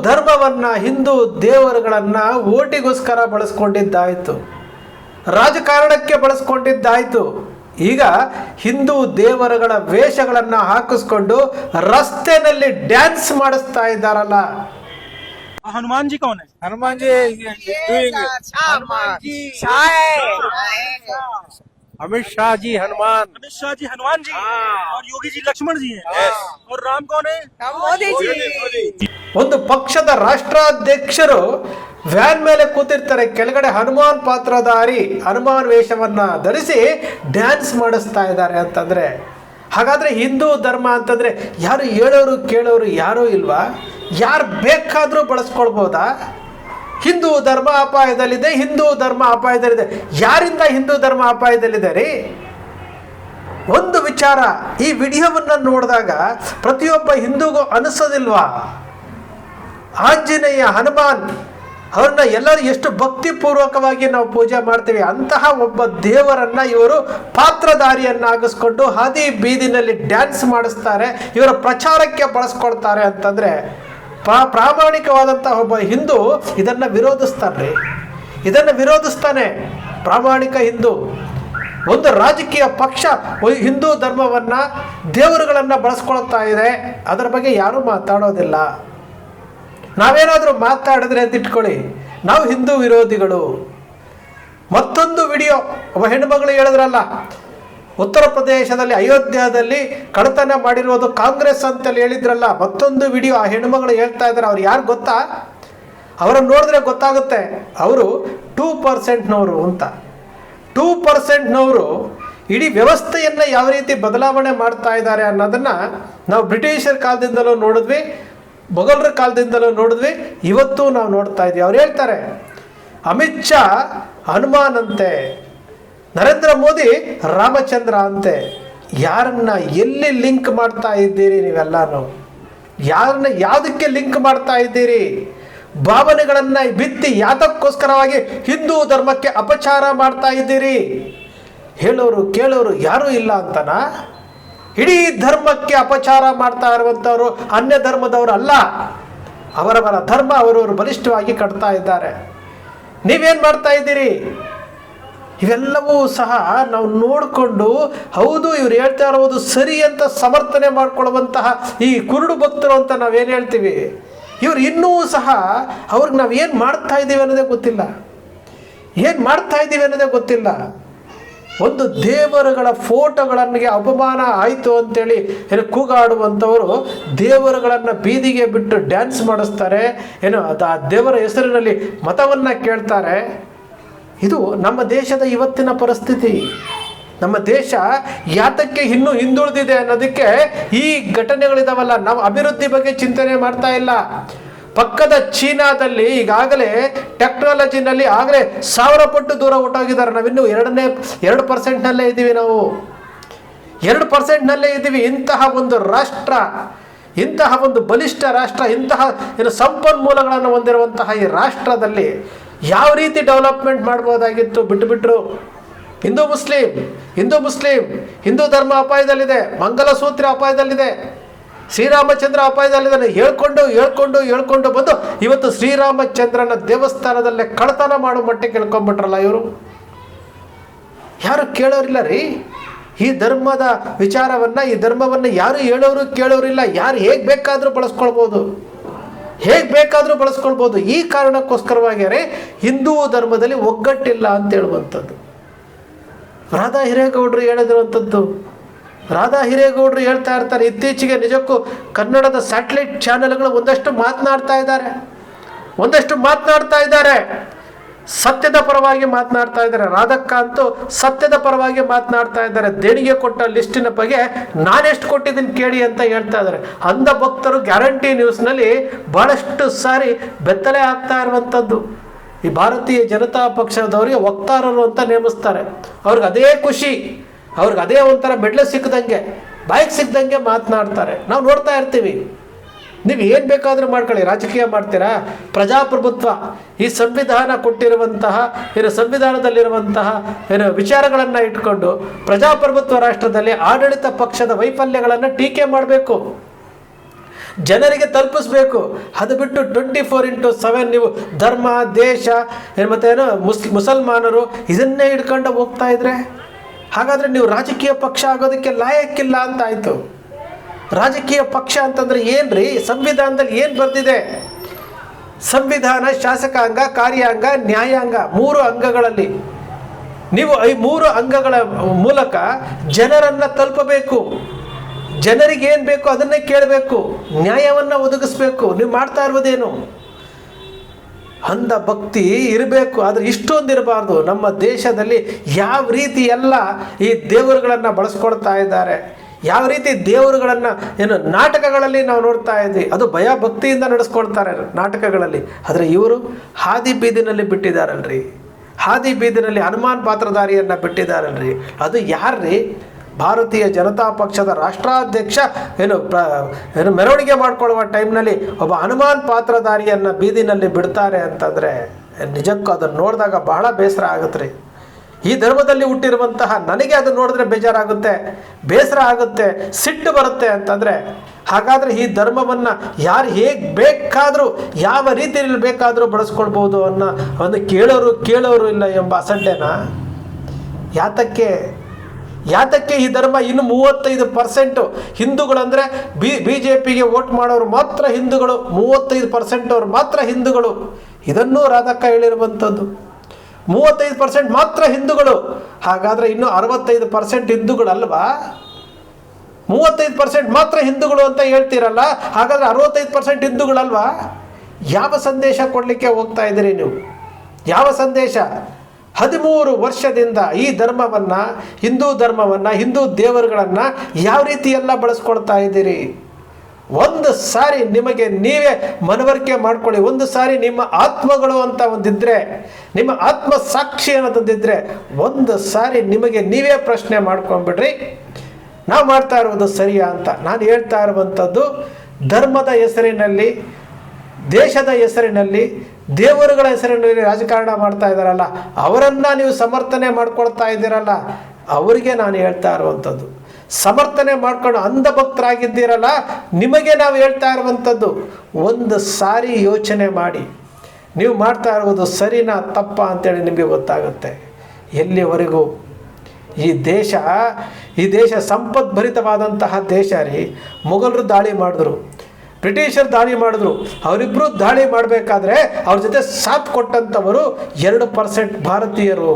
ಧರ್ಮವನ್ನು, ಹಿಂದೂ ದೇವರುಗಳನ್ನು ಓಟಿಗೋಸ್ಕರ ಬಳಸ್ಕೊಂಡಿದ್ದಾಯಿತು, ರಾಜಕಾರಣಕ್ಕೆ ಬಳಸ್ಕೊಂಡಿದ್ದಾಯಿತು. ಈಗ ಹಿಂದೂ ದೇವರುಗಳ ವೇಷಗಳನ್ನು ಹಾಕಿಸ್ಕೊಂಡು ರಸ್ತೆಯಲ್ಲಿ ಡ್ಯಾನ್ಸ್ ಮಾಡಿಸ್ತಾ ಇದ್ದಾರಲ್ಲ. हनुमान जी कौन है? हनुमान जी अमित शाह जी हनुमान जी और योगी जी लक्ष्मण जी हैं। और राम कौन है? मोदी जी। ಒಂದು ಪಕ್ಷದ ರಾಷ್ಟ್ರಾಧ್ಯಕ್ಷರು ವ್ಯಾನ್ ಮೇಲೆ ಕೂತಿರ್ತಾರೆ, ಕೆಳಗಡೆ ಹನುಮಾನ್ ಪಾತ್ರಧಾರಿ ಹನುಮಾನ್ ವೇಷವನ್ನ ಧರಿಸಿ ಡ್ಯಾನ್ಸ್ ಮಾಡಿಸ್ತಾ ಇದ್ದಾರೆ ಅಂತಂದ್ರೆ, ಹಾಗಾದ್ರೆ ಹಿಂದೂ ಧರ್ಮ ಅಂತಂದ್ರೆ ಯಾರು ಹೇಳೋರು ಕೇಳೋರು ಯಾರೂ ಇಲ್ವಾ? ಯಾರು ಬೇಕಾದರೂ ಬಳಸ್ಕೊಳ್ಬೋದಾ? ಹಿಂದೂ ಧರ್ಮ ಅಪಾಯದಲ್ಲಿದೆ, ಹಿಂದೂ ಧರ್ಮ ಅಪಾಯದಲ್ಲಿದೆ. ಯಾರಿಂದ ಹಿಂದೂ ಧರ್ಮ ಅಪಾಯದಲ್ಲಿದೆ ರೀ? ಒಂದು ವಿಚಾರ, ಈ ವಿಡಿಯೋವನ್ನು ನೋಡಿದಾಗ ಪ್ರತಿಯೊಬ್ಬ ಹಿಂದೂಗೂ ಅನಿಸೋದಿಲ್ವಾ? ಆಂಜನೇಯ, ಹನುಮಾನ್ ಅವ್ರನ್ನ ಎಲ್ಲರೂ ಎಷ್ಟು ಭಕ್ತಿಪೂರ್ವಕವಾಗಿ ನಾವು ಪೂಜೆ ಮಾಡ್ತೀವಿ, ಅಂತಹ ಒಬ್ಬ ದೇವರನ್ನ ಇವರು ಪಾತ್ರಧಾರಿಯನ್ನಾಗಿಸ್ಕೊಂಡು ಹಾದಿ ಬೀದಿನಲ್ಲಿ ಡ್ಯಾನ್ಸ್ ಮಾಡಿಸ್ತಾರೆ, ಇವರ ಪ್ರಚಾರಕ್ಕೆ ಬಳಸ್ಕೊಳ್ತಾರೆ ಅಂತಂದರೆ ಪ್ರಾಮಾಣಿಕವಾದಂತಹ ಒಬ್ಬ ಹಿಂದೂ ಇದನ್ನು ವಿರೋಧಿಸ್ತಾನೆ. ಇದನ್ನು ವಿರೋಧಿಸ್ತಾನೆ ಪ್ರಾಮಾಣಿಕ ಹಿಂದೂ. ಒಂದು ರಾಜಕೀಯ ಪಕ್ಷ ಹಿಂದೂ ಧರ್ಮವನ್ನು, ದೇವರುಗಳನ್ನು ಬಳಸ್ಕೊಳ್ತಾ ಇದೆ, ಅದರ ಬಗ್ಗೆ ಯಾರೂ ಮಾತಾಡೋದಿಲ್ಲ. ನಾವೇನಾದರೂ ಮಾತಾಡಿದ್ರೆ ಅಂತ ಇಟ್ಕೊಳ್ಳಿ, ನಾವು ಹಿಂದೂ ವಿರೋಧಿಗಳು. ಮತ್ತೊಂದು ವಿಡಿಯೋ, ಒಬ್ಬ ಹೆಣ್ಣುಮಗಳು ಹೇಳಿದ್ರಲ್ಲ, ಉತ್ತರ ಪ್ರದೇಶದಲ್ಲಿ ಅಯೋಧ್ಯದಲ್ಲಿ ಕಳ್ಳತನ ಮಾಡಿರೋದು ಕಾಂಗ್ರೆಸ್ ಅಂತೇಳಿ ಹೇಳಿದ್ರಲ್ಲ, ಮತ್ತೊಂದು ವಿಡಿಯೋ ಆ ಹೆಣ್ಣುಮಗಳು ಹೇಳ್ತಾ ಇದ್ದಾರೆ. ಅವ್ರು ಯಾರು ಗೊತ್ತಾ? ಅವರನ್ನು ನೋಡಿದ್ರೆ ಗೊತ್ತಾಗುತ್ತೆ ಅವರು 2%ನವರು ಅಂತ. 2%ನವರು ಇಡೀ ವ್ಯವಸ್ಥೆಯನ್ನು ಯಾವ ರೀತಿ ಬದಲಾವಣೆ ಮಾಡ್ತಾ ಇದ್ದಾರೆ ಅನ್ನೋದನ್ನು ನಾವು ಬ್ರಿಟಿಷರ ಕಾಲದಿಂದಲೂ ನೋಡಿದ್ವಿ, ಮೊಘಲರ ಕಾಲದಿಂದಲೂ ನೋಡಿದ್ವಿ, ಇವತ್ತು ನಾವು ನೋಡ್ತಾ ಇದ್ವಿ. ಅವ್ರು ಹೇಳ್ತಾರೆ ಅಮಿತ್ ಶಾ ಹನುಮಾನ್ ಅಂತೆ, ನರೇಂದ್ರ ಮೋದಿ ರಾಮಚಂದ್ರ ಅಂತೆ. ಯಾರನ್ನ ಎಲ್ಲಿ ಲಿಂಕ್ ಮಾಡ್ತಾ ಇದ್ದೀರಿ ನೀವೆಲ್ಲಾನು? ಯಾರನ್ನ ಯಾವುದಕ್ಕೆ ಲಿಂಕ್ ಮಾಡ್ತಾ ಇದ್ದೀರಿ? ಭಾವನೆಗಳನ್ನು ಬಿತ್ತಿ ಯಾತಕ್ಕೋಸ್ಕರವಾಗಿ ಹಿಂದೂ ಧರ್ಮಕ್ಕೆ ಅಪಚಾರ ಮಾಡ್ತಾ ಇದ್ದೀರಿ? ಹೇಳೋರು ಕೇಳೋರು ಯಾರೂ ಇಲ್ಲ ಅಂತನಾ? ಇಡೀ ಧರ್ಮಕ್ಕೆ ಅಪಚಾರ ಮಾಡ್ತಾ ಇರುವಂಥವ್ರು ಅನ್ಯ ಧರ್ಮದವರು ಅಲ್ಲ, ಅವರವರ ಧರ್ಮ ಅವರವರು ಬಲಿಷ್ಠವಾಗಿ ಕಟ್ತಾ ಇದ್ದಾರೆ. ನೀವೇನು ಮಾಡ್ತಾ ಇದ್ದೀರಿ? ಇವೆಲ್ಲವೂ ಸಹ ನಾವು ನೋಡಿಕೊಂಡು ಹೌದು ಇವ್ರು ಹೇಳ್ತಾ ಇರೋದು ಸರಿ ಅಂತ ಸಮರ್ಥನೆ ಮಾಡ್ಕೊಳ್ಳುವಂತಹ ಈ ಕುರುಡು ಭಕ್ತರು ಅಂತ ನಾವೇನು ಹೇಳ್ತೀವಿ, ಇವ್ರು ಇನ್ನೂ ಸಹ ಅವ್ರಿಗೆ ನಾವು ಏನು ಮಾಡ್ತಾ ಇದ್ದೀವಿ ಅನ್ನೋದೇ ಗೊತ್ತಿಲ್ಲ, ಏನು ಮಾಡ್ತಾ ಇದ್ದೀವಿ ಅನ್ನೋದೇ ಗೊತ್ತಿಲ್ಲ. ಒಂದು ದೇವರುಗಳ ಫೋಟೋಗಳಿಗೆ ಅಪಮಾನ ಆಯಿತು ಅಂತೇಳಿ ಕೂಗಾಡುವಂಥವರು ದೇವರುಗಳನ್ನು ಬೀದಿಗೆ ಬಿಟ್ಟು ಡ್ಯಾನ್ಸ್ ಮಾಡಿಸ್ತಾರೆ, ಏನು ಅದು ಆ ದೇವರ ಹೆಸರಿನಲ್ಲಿ ಮತವನ್ನು ಕೇಳ್ತಾರೆ. ಇದು ನಮ್ಮ ದೇಶದ ಇವತ್ತಿನ ಪರಿಸ್ಥಿತಿ. ನಮ್ಮ ದೇಶ ಯಾತಕ್ಕೆ ಇನ್ನೂ ಹಿಂದುಳಿದಿದೆ ಅನ್ನೋದಕ್ಕೆ ಈ ಘಟನೆಗಳಿದಾವಲ್ಲ. ನಾವು ಅಭಿವೃದ್ಧಿ ಬಗ್ಗೆ ಚಿಂತನೆ ಮಾಡ್ತಾ ಇಲ್ಲ. ಪಕ್ಕದ ಚೀನಾದಲ್ಲಿ ಈಗಾಗಲೇ ಟೆಕ್ನಾಲಜಿನಲ್ಲಿ ಆಗಲೇ 1000 ಪಟ್ಟು ದೂರ ಹೊಟ್ಟೋಗಿದ್ದಾರೆ. ನಾವಿನ್ನೂ 2% ಇದ್ದೀವಿ. ನಾವು 2% ಇದ್ದೀವಿ. ಇಂತಹ ಒಂದು ರಾಷ್ಟ್ರ, ಇಂತಹ ಒಂದು ಬಲಿಷ್ಠ ರಾಷ್ಟ್ರ, ಇಂತಹ ಸಂಪನ್ಮೂಲಗಳನ್ನು ಹೊಂದಿರುವಂತಹ ಈ ರಾಷ್ಟ್ರದಲ್ಲಿ ಯಾವ ರೀತಿ ಡೆವಲಪ್ಮೆಂಟ್ ಮಾಡ್ಬೋದಾಗಿತ್ತು ಬಿಟ್ಟುಬಿಟ್ರು. ಹಿಂದೂ ಮುಸ್ಲಿಂ ಹಿಂದೂ ಧರ್ಮ ಅಪಾಯದಲ್ಲಿದೆ, ಮಂಗಲಸೂತ್ರ ಅಪಾಯದಲ್ಲಿದೆ, ಶ್ರೀರಾಮಚಂದ್ರ ಅಪಾಯದಲ್ಲಿದ್ದಾನೆ. ಹೇಳ್ಕೊಂಡು ಬಂದು ಇವತ್ತು ಶ್ರೀರಾಮಚಂದ್ರನ ದೇವಸ್ಥಾನದಲ್ಲೇ ಕಳ್ಳತನ ಮಾಡೋ ಮಟ್ಟಿಗೆ ಕೇಳ್ಕೊಂಡ್ಬಿಟ್ರಲ್ಲ ಇವರು. ಯಾರು ಕೇಳೋರಿಲ್ಲ ರೀ ಈ ಧರ್ಮದ ವಿಚಾರವನ್ನು. ಈ ಧರ್ಮವನ್ನು ಯಾರು ಹೇಳೋರು ಕೇಳೋರಿಲ್ಲ. ಯಾರು ಹೇಗೆ ಬೇಕಾದರೂ ಬಳಸ್ಕೊಳ್ಬೋದು. ಈ ಕಾರಣಕ್ಕೋಸ್ಕರವಾಗಿಯೇ ಹಿಂದೂ ಧರ್ಮದಲ್ಲಿ ಒಗ್ಗಟ್ಟಿಲ್ಲ ಅಂತ ಹೇಳುವಂಥದ್ದು. ರಾಧಾ ಹಿರೇಗೌಡರು ಹೇಳಿರುವಂಥದ್ದು. ರಾಧಾ ಹಿರೇಗೌಡರು ಹೇಳ್ತಾ ಇರ್ತಾರೆ, ಇತ್ತೀಚೆಗೆ ನಿಜಕ್ಕೂ ಕನ್ನಡದ ಸ್ಯಾಟಲೈಟ್ ಚಾನೆಲ್ಗಳು ಒಂದಷ್ಟು ಮಾತನಾಡ್ತಾ ಇದ್ದಾರೆ, ಸತ್ಯದ ಪರವಾಗಿ ಮಾತನಾಡ್ತಾ ಇದ್ದಾರೆ. ರಾಧಕ್ಕ ಅಂತೂ ಸತ್ಯದ ಪರವಾಗಿ ಮಾತನಾಡ್ತಾ ಇದ್ದಾರೆ. ದೇಣಿಗೆ ಕೊಟ್ಟ ಲಿಸ್ಟಿನ ಬಗ್ಗೆ ನಾನೆಷ್ಟು ಕೊಟ್ಟಿದ್ದೀನಿ ಕೇಳಿ ಅಂತ ಹೇಳ್ತಾ ಇದ್ದಾರೆ. ಅಂಧ ಭಕ್ತರು ಗ್ಯಾರಂಟಿ ನ್ಯೂಸ್ನಲ್ಲಿ ಬಹಳಷ್ಟು ಸಾರಿ ಬೆತ್ತಲೆ ಆಗ್ತಾ ಇರುವಂಥದ್ದು. ಈ ಭಾರತೀಯ ಜನತಾ ಪಕ್ಷದವರಿಗೆ ವಕ್ತಾರರು ಅಂತ ನೇಮಿಸ್ತಾರೆ. ಅವ್ರಿಗೆ ಅದೇ ಖುಷಿ, ಅವ್ರಿಗೆ ಅದೇ ಒಂಥರ ಮೆಡ್ಲು ಸಿಕ್ಕದಂಗೆ, ಬಾಯಿಗೆ ಸಿಕ್ಕದಂಗೆ ಮಾತನಾಡ್ತಾರೆ. ನಾವು ನೋಡ್ತಾ ಇರ್ತೀವಿ. ನೀವು ಏನು ಬೇಕಾದರೂ ಮಾಡ್ಕೊಳ್ಳಿ, ರಾಜಕೀಯ ಮಾಡ್ತೀರಾ? ಪ್ರಜಾಪ್ರಭುತ್ವ, ಈ ಸಂವಿಧಾನ ಕೊಟ್ಟಿರುವಂತಹ ಸಂವಿಧಾನದಲ್ಲಿರುವಂತಹ ವಿಚಾರಗಳನ್ನು ಇಟ್ಕೊಂಡು ಪ್ರಜಾಪ್ರಭುತ್ವ ರಾಷ್ಟ್ರದಲ್ಲಿ ಆಡಳಿತ ಪಕ್ಷದ ವೈಫಲ್ಯಗಳನ್ನು ಟೀಕೆ ಮಾಡಬೇಕು. ಜನರಿಗೆ ತಲುಪಿಸ್ಬೇಕು. ಅದು ಬಿಟ್ಟು 24/7 ನೀವು ಧರ್ಮ, ದೇಶ ಮತ್ತೇನು ಮುಸಲ್ಮಾನರು ಇದನ್ನೇ ಹಿಡ್ಕೊಂಡು ಹೋಗ್ತಾ ಇದ್ರೆ ಹಾಗಾದರೆ ನೀವು ರಾಜಕೀಯ ಪಕ್ಷ ಆಗೋದಕ್ಕೆ ಲಾಯಕ್ಕಿಲ್ಲ ಅಂತ ಆಯಿತು. ರಾಜಕೀಯ ಪಕ್ಷ ಅಂತಂದರೆ ಏನ್ರಿ? ಸಂವಿಧಾನದಲ್ಲಿ ಏನು ಬರೆದಿದೆ? ಸಂವಿಧಾನ, ಶಾಸಕಾಂಗ, ಕಾರ್ಯಾಂಗ, ನ್ಯಾಯಾಂಗ 3 ಅಂಗಗಳಲ್ಲಿ ನೀವು ಈ 3 ಅಂಗಗಳ ಮೂಲಕ ಜನರನ್ನು ತಲುಪಬೇಕು. ಜನರಿಗೆ ಏನು ಬೇಕು ಅದನ್ನೇ ಕೇಳಬೇಕು, ನ್ಯಾಯವನ್ನು ಒದಗಿಸ್ಬೇಕು. ನೀವು ಮಾಡ್ತಾ ಇರುವುದೇನು? ಅಂಧ ಭಕ್ತಿ ಇರಬೇಕು, ಆದರೆ ಇಷ್ಟೊಂದು ಇರಬಾರ್ದು. ನಮ್ಮ ದೇಶದಲ್ಲಿ ಯಾವ ರೀತಿ ಎಲ್ಲ ಈ ದೇವರುಗಳನ್ನು ಬಳಸ್ಕೊಳ್ತಾ ಇದ್ದಾರೆ, ಯಾವ ರೀತಿ ದೇವರುಗಳನ್ನು ಏನು ನಾಟಕಗಳಲ್ಲಿ ನಾವು ನೋಡ್ತಾ ಇದ್ವಿ. ಅದು ಭಯ ಭಕ್ತಿಯಿಂದ ನಡೆಸ್ಕೊಳ್ತಾರೆ ನಾಟಕಗಳಲ್ಲಿ. ಆದರೆ ಇವರು ಹಾದಿ ಬೀದಿನಲ್ಲಿ ಬಿಟ್ಟಿದ್ದಾರಲ್ರಿ, ಹಾದಿ ಬೀದಿನಲ್ಲಿ ಹನುಮಾನ್ ಪಾತ್ರಧಾರಿಯನ್ನು ಬಿಟ್ಟಿದ್ದಾರಲ್ರಿ. ಅದು ಯಾರ್ರೀ? ಭಾರತೀಯ ಜನತಾ ಪಕ್ಷದ ರಾಷ್ಟ್ರಾಧ್ಯಕ್ಷ ಏನು ಮೆರವಣಿಗೆ ಮಾಡ್ಕೊಳ್ಳುವ ಟೈಮ್ನಲ್ಲಿ ಒಬ್ಬ ಹನುಮಾನ್ ಪಾತ್ರಧಾರಿಯನ್ನು ಬೀದಿನಲ್ಲಿ ಬಿಡ್ತಾರೆ ಅಂತಂದರೆ ನಿಜಕ್ಕೂ ಅದನ್ನು ನೋಡಿದಾಗ ಬಹಳ ಬೇಸರ ಆಗುತ್ತೆ ರೀ. ಈ ಧರ್ಮದಲ್ಲಿ ಹುಟ್ಟಿರುವಂತಹ ನನಗೆ ಅದು ನೋಡಿದ್ರೆ ಬೇಜಾರಾಗುತ್ತೆ, ಬೇಸರ ಆಗುತ್ತೆ, ಸಿಟ್ಟು ಬರುತ್ತೆ ಅಂತಂದರೆ ಹಾಗಾದರೆ ಈ ಧರ್ಮವನ್ನು ಯಾರು ಹೇಗೆ ಬೇಕಾದರೂ ಯಾವ ರೀತಿಯಲ್ಲಿ ಬೇಕಾದರೂ ಬಳಸ್ಕೊಳ್ಬೋದು ಅನ್ನೋ ಒಂದು ಕೇಳೋರು ಇಲ್ಲ ಎಂಬ ಅಸಡ್ಡೆನ ಯಾತಕ್ಕೆ ಈ ಧರ್ಮ ಇನ್ನು 35% ಹಿಂದೂಗಳಂದರೆ BJPಗೆ ವೋಟ್ ಮಾಡೋರು ಮಾತ್ರ ಹಿಂದೂಗಳು, 35% ಅವರು ಮಾತ್ರ ಹಿಂದೂಗಳು. ಇದನ್ನೂ ರಾಧಕ್ಕ ಹೇಳಿರುವಂಥದ್ದು. 35% ಮಾತ್ರ ಹಿಂದೂಗಳು. ಹಾಗಾದರೆ ಇನ್ನು 65% ಹಿಂದೂಗಳಲ್ವಾ? 35% ಮಾತ್ರ ಹಿಂದೂಗಳು ಅಂತ ಹೇಳ್ತೀರಲ್ಲ, ಹಾಗಾದರೆ 65% ಹಿಂದೂಗಳಲ್ವಾ? ಯಾವ ಸಂದೇಶ ಕೊಡಲಿಕ್ಕೆ ಹೋಗ್ತಾ ಇದ್ದೀರಿ ನೀವು? ಯಾವ ಸಂದೇಶ? 13 ವರ್ಷದಿಂದ ಈ ಧರ್ಮವನ್ನು, ಹಿಂದೂ ಧರ್ಮವನ್ನು, ಹಿಂದೂ ದೇವರುಗಳನ್ನು ಯಾವ ರೀತಿ ಎಲ್ಲ ಬಳಸ್ಕೊಳ್ತಾ ಇದ್ದೀರಿ? ಒಂದು ಸಾರಿ ನಿಮಗೆ ನೀವೇ ಮನವರಿಕೆ ಮಾಡ್ಕೊಳ್ಳಿ. ಒಂದು ಸಾರಿ ನಿಮ್ಮ ಆತ್ಮಗಳು ಅಂತ ಒಂದಿದ್ರೆ, ನಿಮ್ಮ ಆತ್ಮ ಸಾಕ್ಷಿ ಅನ್ನೋದೊಂದಿದ್ರೆ ಒಂದು ಸಾರಿ ನಿಮಗೆ ನೀವೇ ಪ್ರಶ್ನೆ ಮಾಡ್ಕೊಂಡ್ಬಿಡ್ರಿ, ನಾವು ಮಾಡ್ತಾ ಇರೋದು ಸರಿಯಾ ಅಂತ. ನಾನು ಹೇಳ್ತಾ ಇರುವಂಥದ್ದು ಧರ್ಮದ ಹೆಸರಿನಲ್ಲಿ, ದೇಶದ ಹೆಸರಿನಲ್ಲಿ, ದೇವರುಗಳ ಹೆಸರಿನಲ್ಲಿ ರಾಜಕಾರಣ ಮಾಡ್ತಾ ಇದ್ದಾರಲ್ಲ, ಅವರನ್ನು ನೀವು ಸಮರ್ಥನೆ ಮಾಡ್ಕೊಳ್ತಾ ಇದ್ದೀರಲ್ಲ, ಅವರಿಗೆ ನಾನು ಹೇಳ್ತಾ ಇರುವಂಥದ್ದು. ಸಮರ್ಥನೆ ಮಾಡ್ಕೊಂಡು ಅಂಧಭಕ್ತರಾಗಿದ್ದೀರಲ್ಲ, ನಿಮಗೆ ನಾವು ಹೇಳ್ತಾ ಇರುವಂಥದ್ದು ಒಂದು ಸಾರಿ ಯೋಚನೆ ಮಾಡಿ. ನೀವು ಮಾಡ್ತಾ ಇರುವುದು ಸರಿನಾ ತಪ್ಪ ಅಂತೇಳಿ ನಿಮಗೆ ಗೊತ್ತಾಗುತ್ತೆ. ಎಲ್ಲಿವರೆಗೂ ಈ ದೇಶ ಸಂಪದ್ಭರಿತವಾದಂತಹ ದೇಶ ರೀ. ಮೊಘಲರು ದಾಳಿ ಮಾಡಿದ್ರು, ಬ್ರಿಟಿಷರು ದಾಳಿ ಮಾಡಿದ್ರು. ಅವರಿಬ್ಬರು ದಾಳಿ ಮಾಡಬೇಕಾದ್ರೆ ಅವ್ರ ಜೊತೆ ಸಾಥ್ ಕೊಟ್ಟಂಥವರು 2% ಭಾರತೀಯರು.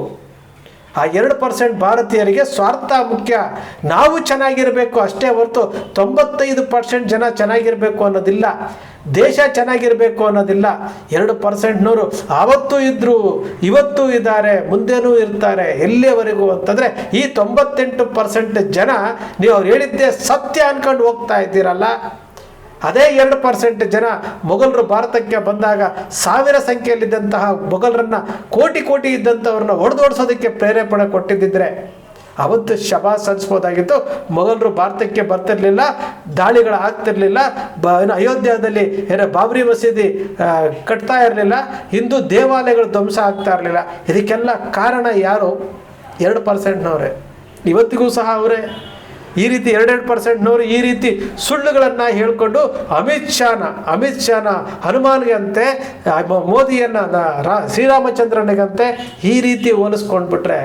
ಆ 2% ಭಾರತೀಯರಿಗೆ ಸ್ವಾರ್ಥ ಮುಖ್ಯ, ನಾವು ಚೆನ್ನಾಗಿರಬೇಕು ಅಷ್ಟೇ ಹೊರತು 95% ಜನ ಚೆನ್ನಾಗಿರಬೇಕು ಅನ್ನೋದಿಲ್ಲ, ದೇಶ ಚೆನ್ನಾಗಿರಬೇಕು ಅನ್ನೋದಿಲ್ಲ. 2%ನವರು ಆವತ್ತೂ ಇದ್ದರು, ಇವತ್ತೂ ಇದ್ದಾರೆ, ಮುಂದೇನೂ ಇರ್ತಾರೆ. ಎಲ್ಲಿವರೆಗೂ ಅಂತಂದರೆ ಈ 98% ಜನ ನೀವು ಅವ್ರು ಹೇಳಿದ್ದೇ ಸತ್ಯ ಅಂದ್ಕೊಂಡು ಹೋಗ್ತಾ ಇದ್ದೀರಲ್ಲ. ಅದೇ 2% ಜನ ಮೊಘಲರು ಭಾರತಕ್ಕೆ ಬಂದಾಗ 1000 ಸಂಖ್ಯೆಯಲ್ಲಿದ್ದಂತಹ ಮೊಘಲರನ್ನು, ಕೋಟಿ ಇದ್ದಂಥವ್ರನ್ನ ಹೊಡೆದೋಡಿಸೋದಕ್ಕೆ ಪ್ರೇರೇಪಣೆ ಕೊಟ್ಟಿದ್ದಿದ್ರೆ ಅವತ್ತು ಶಬಾಸ್ ಅನ್ಸ್ಬೋದಾಗಿತ್ತು. ಮೊಘಲರು ಭಾರತಕ್ಕೆ ಬರ್ತಿರ್ಲಿಲ್ಲ, ದಾಳಿಗಳು ಆಗ್ತಿರ್ಲಿಲ್ಲ, ಅಯೋಧ್ಯದಲ್ಲಿ ಬಾಬ್ರಿ ಮಸೀದಿ ಕಟ್ತಾ ಇರಲಿಲ್ಲ, ಹಿಂದೂ ದೇವಾಲಯಗಳು ಧ್ವಂಸ ಆಗ್ತಾ ಇರಲಿಲ್ಲ. ಇದಕ್ಕೆಲ್ಲ ಕಾರಣ ಯಾರು? 2%ನವರೇ. ಇವತ್ತಿಗೂ ಸಹ ಅವರೇ ಈ ರೀತಿ 2% ಈ ರೀತಿ ಸುಳ್ಳುಗಳನ್ನು ಹೇಳ್ಕೊಂಡು ಅಮಿತ್ ಶಾನ ಹನುಮಾನ್ಗಂತೆ, ಮೋದಿಯನ್ನು ಶ್ರೀರಾಮಚಂದ್ರನಿಗಂತೆ ಈ ರೀತಿ ಹೋಲಿಸ್ಕೊಂಡ್ಬಿಟ್ರೆ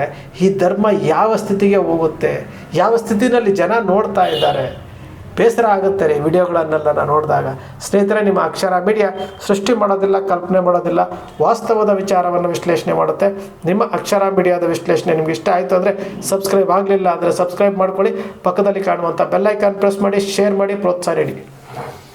ಈ ಧರ್ಮ ಯಾವ ಸ್ಥಿತಿಗೆ ಹೋಗುತ್ತೆ? ಯಾವ ಸ್ಥಿತಿನಲ್ಲಿ ಜನ ನೋಡ್ತಾ ಇದ್ದಾರೆ? ಬೇಸರ ಆಗುತ್ತೆ ರೀ ವಿಡಿಯೋಗಳನ್ನೆಲ್ಲ ನಾನು ನೋಡಿದಾಗ. ಸ್ನೇಹಿತರೆ, ನಿಮ್ಮ ಅಕ್ಷರ ಮೀಡಿಯಾ ಸೃಷ್ಟಿ ಮಾಡೋದಿಲ್ಲ, ಕಲ್ಪನೆ ಮಾಡೋದಿಲ್ಲ, ವಾಸ್ತವದ ವಿಚಾರವನ್ನು ವಿಶ್ಲೇಷಣೆ ಮಾಡುತ್ತೆ. ನಿಮ್ಮ ಅಕ್ಷರ ಮೀಡಿಯಾದ ವಿಶ್ಲೇಷಣೆ ನಿಮ್ಗೆ ಇಷ್ಟ ಆಯಿತು ಅಂದರೆ ಸಬ್ಸ್ಕ್ರೈಬ್ ಆಗಲಿಲ್ಲ ಅಂದರೆ ಸಬ್ಸ್ಕ್ರೈಬ್ ಮಾಡ್ಕೊಳ್ಳಿ. ಪಕ್ಕದಲ್ಲಿ ಕಾಣುವಂಥ ಬೆಲ್ ಐಕಾನ್ ಪ್ರೆಸ್ ಮಾಡಿ, ಶೇರ್ ಮಾಡಿ, ಪ್ರೋತ್ಸಾಹ ನೀಡಿ.